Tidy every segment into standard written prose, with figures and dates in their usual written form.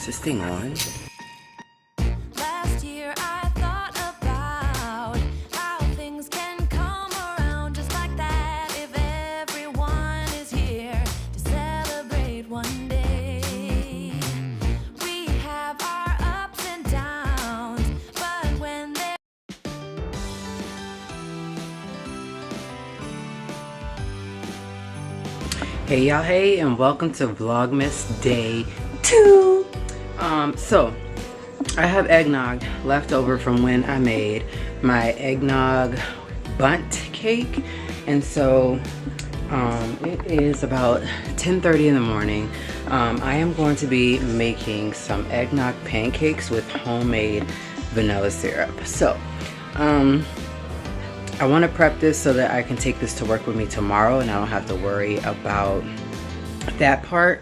Is this thing on? Last year I thought about how things can come around just like that if everyone is here to celebrate one day. We have our ups and downs, but when they're Hey y'all, hey, and welcome to Vlogmas Day 2. So I have eggnog left over from when I made my eggnog bundt cake, and so it is about 10:30 in the morning. I am going to be making some eggnog pancakes with homemade vanilla syrup. So I want to prep this so that I can take this to work with me tomorrow and I don't have to worry about that part.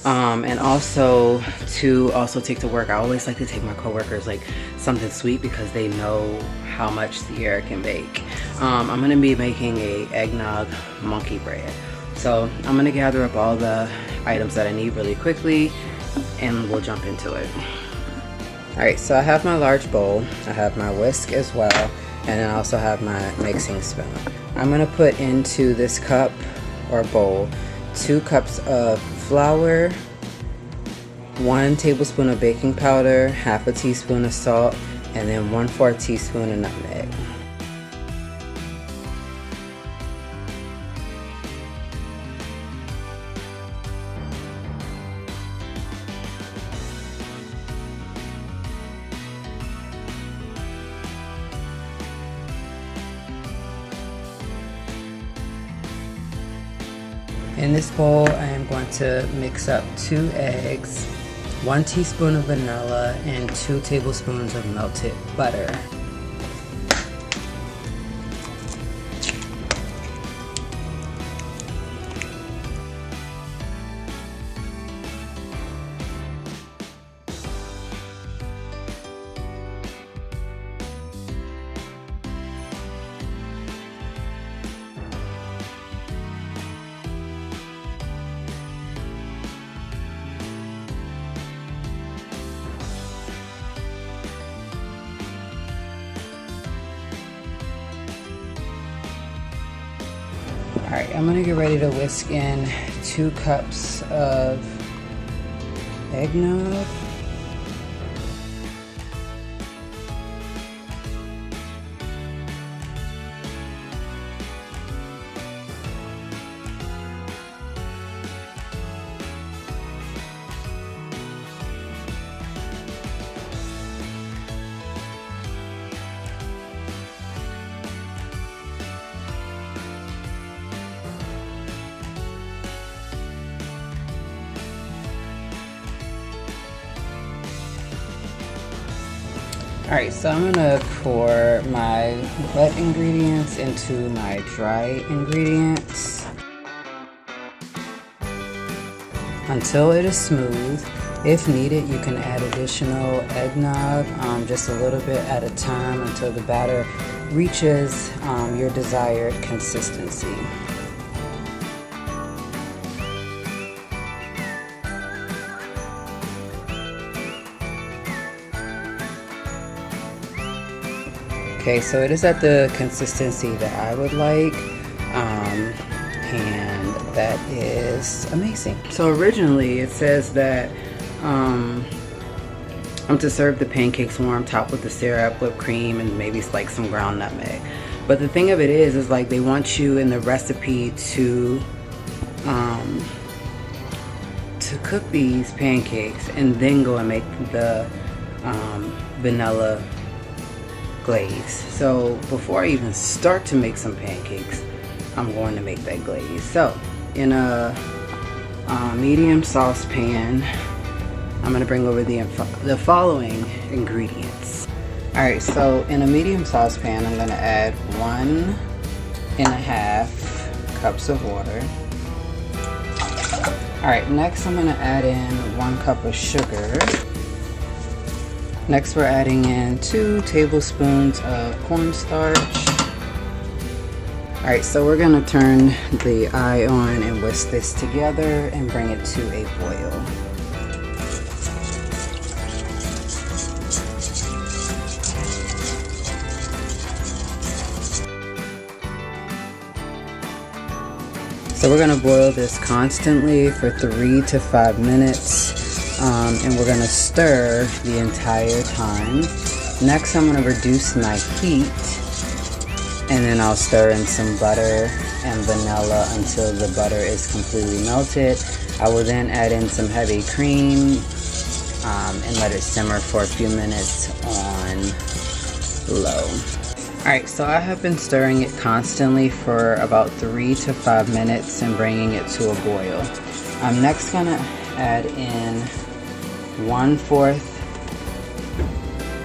And also to take to work, I always like to take my coworkers like something sweet because they know how much Sierra can bake. I'm going to be making a eggnog monkey bread. So I'm going to gather up all the items that I need really quickly and we'll jump into it. Alright, so I have my large bowl, I have my whisk as well, and then I also have my mixing spoon. I'm going to put into this cup or bowl 2 cups of flour, 1 tablespoon of baking powder, half a teaspoon of salt, and then 1/4 teaspoon of nutmeg. In this bowl, I am going to mix up 2 eggs, 1 teaspoon of vanilla, and 2 tablespoons of melted butter. Alright, I'm going to get ready to whisk in 2 cups of eggnog. Alright, so I'm going to pour my wet ingredients into my dry ingredients until it is smooth. If needed, you can add additional eggnog, just a little bit at a time until the batter reaches your desired consistency. Okay, so it is at the consistency that I would like, and that is amazing. So originally it says that I'm to serve the pancakes warm, topped with the syrup, whipped cream, and maybe like some ground nutmeg. But the thing of it is like they want you in the recipe to cook these pancakes and then go and make the vanilla glaze. So before I even start to make some pancakes, I'm going to make that glaze. So in a medium saucepan, I'm going to bring over the following ingredients. Alright, so in a medium saucepan, I'm going to add 1.5 cups of water. Alright, next I'm going to add in 1 cup of sugar. Next we're adding in 2 tablespoons of cornstarch. Alright, so we're going to turn the eye on and whisk this together and bring it to a boil. we're gonna boil this constantly for 3 to 5 minutes, and we're gonna stir the entire time. Next, I'm gonna reduce my heat, and then I'll stir in some butter and vanilla until the butter is completely melted. I will then add in some heavy cream and let it simmer for a few minutes on low. Alright, so I have been stirring it constantly for about 3 to 5 minutes and bringing it to a boil. I'm next going to add in 1/4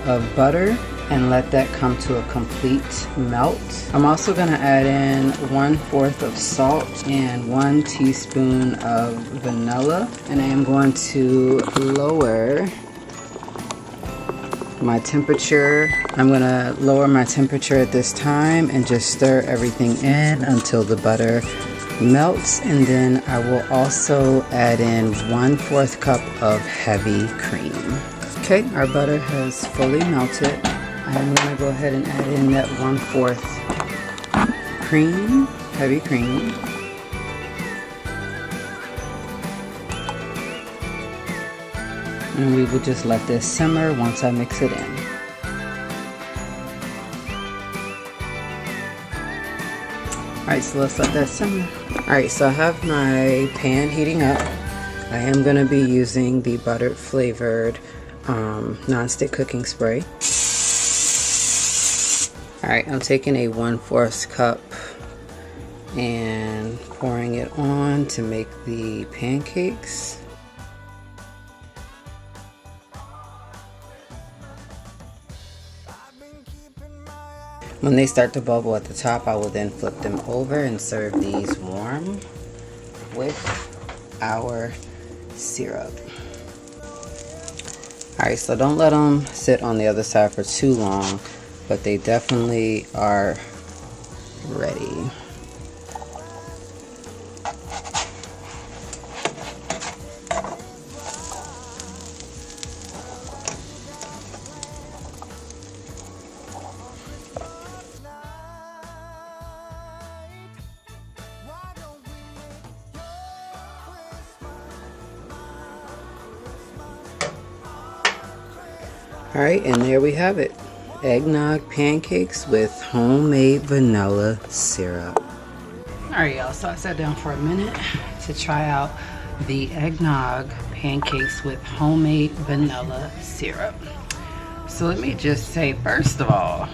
of butter and let that come to a complete melt. I'm also going to add in 1/4 of salt and 1 teaspoon of vanilla, and I am going to lower my temperature. I'm going to lower my temperature at this time and just stir everything in until the butter melts, and then I will also add in 1/4 cup of heavy cream. Okay, our butter has fully melted. I'm going to go ahead and add in that 1/4 cream, heavy cream. And we will just let this simmer once I mix it in. Alright, so let's let that simmer. Alright, so I have my pan heating up. I am going to be using the buttered flavored non-stick cooking spray. Alright, I'm taking a 1/4 cup and pouring it on to make the pancakes. When they start to bubble at the top, I will then flip them over and serve these warm with our syrup. Alright, so don't let them sit on the other side for too long, but they definitely are ready. Alright, and there we have it. Eggnog pancakes with homemade vanilla syrup. Alright y'all, so I sat down for a minute to try out the eggnog pancakes with homemade vanilla syrup. So let me just say, first of all,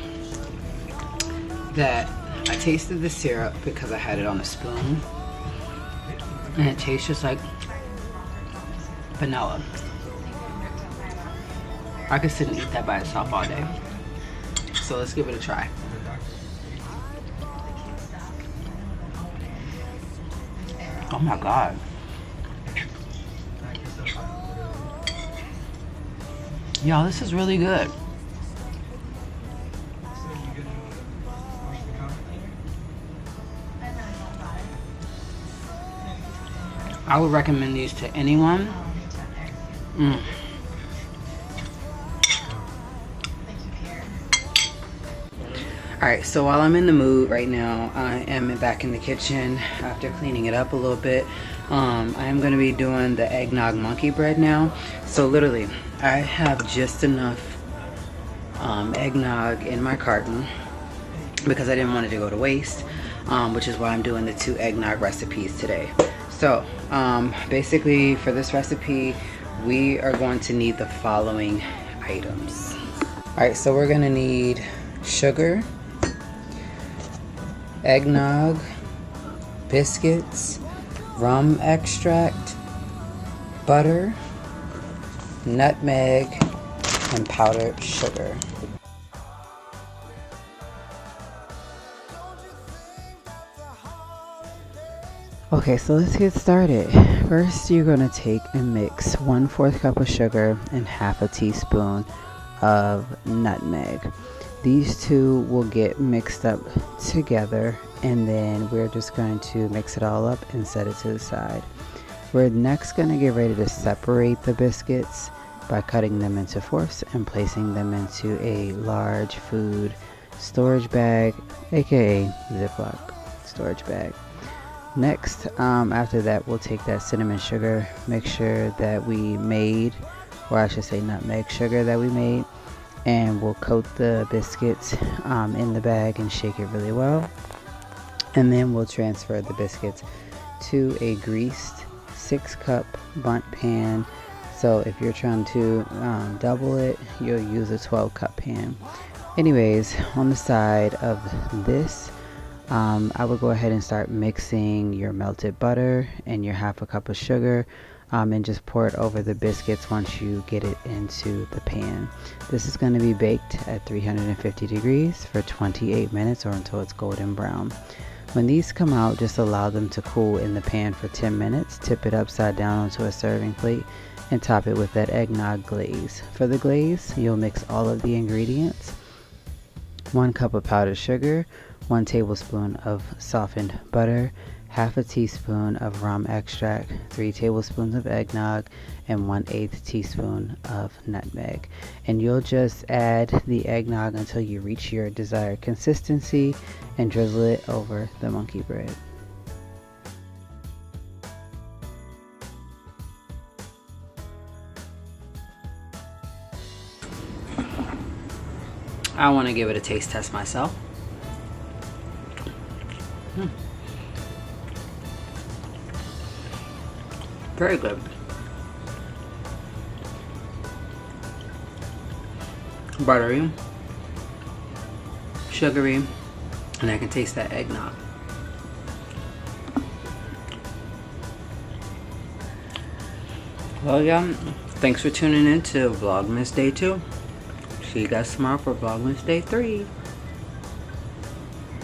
that I tasted the syrup because I had it on a spoon, and it tastes just like vanilla. I could sit and eat that by itself all day. So let's give it a try. Oh my God. Y'all, this is really good. I would recommend these to anyone. Alright, so while I'm in the mood right now, I am back in the kitchen after cleaning it up a little bit. I am going to be doing the eggnog monkey bread now. So literally, I have just enough eggnog in my carton because I didn't want it to go to waste, which is why I'm doing the 2 eggnog recipes today. So basically for this recipe, we are going to need the following items. Alright, so we're going to need sugar, eggnog, biscuits, rum extract, butter, nutmeg, and powdered sugar. Okay, so let's get started. First, you're going to take and mix 1/4 cup of sugar and 1/2 teaspoon of nutmeg. These two will get mixed up together, and then we're just going to mix it all up and set it to the side. We're next going to get ready to separate the biscuits by cutting them into fourths and placing them into a large food storage bag, aka Ziploc storage bag. Next, after that, we'll take that cinnamon sugar, make sure that we made, or I should say nutmeg sugar that we made, and we'll coat the biscuits in the bag and shake it really well. And then we'll transfer the biscuits to a greased 6-cup bundt pan. So if you're trying to double it, you'll use a 12-cup pan. Anyways, on the side of this, I would go ahead and start mixing your melted butter and your 1/2 cup of sugar, and just pour it over the biscuits once you get it into the pan. This is going to be baked at 350 degrees for 28 minutes or until it's golden brown. When these come out, just allow them to cool in the pan for 10 minutes. Tip it upside down onto a serving plate and top it with that eggnog glaze. For the glaze, you'll mix all of the ingredients. 1 cup of powdered sugar, 1 tablespoon of softened butter, 1/2 teaspoon of rum extract, 3 tablespoons of eggnog, and 1/8 teaspoon of nutmeg. And you'll just add the eggnog until you reach your desired consistency and drizzle it over the monkey bread. I want to give it a taste test myself. Very good. Buttery, sugary, and I can taste that eggnog. Well, yeah, thanks for tuning in to Vlogmas Day 2. See you guys tomorrow for Vlogmas Day 3.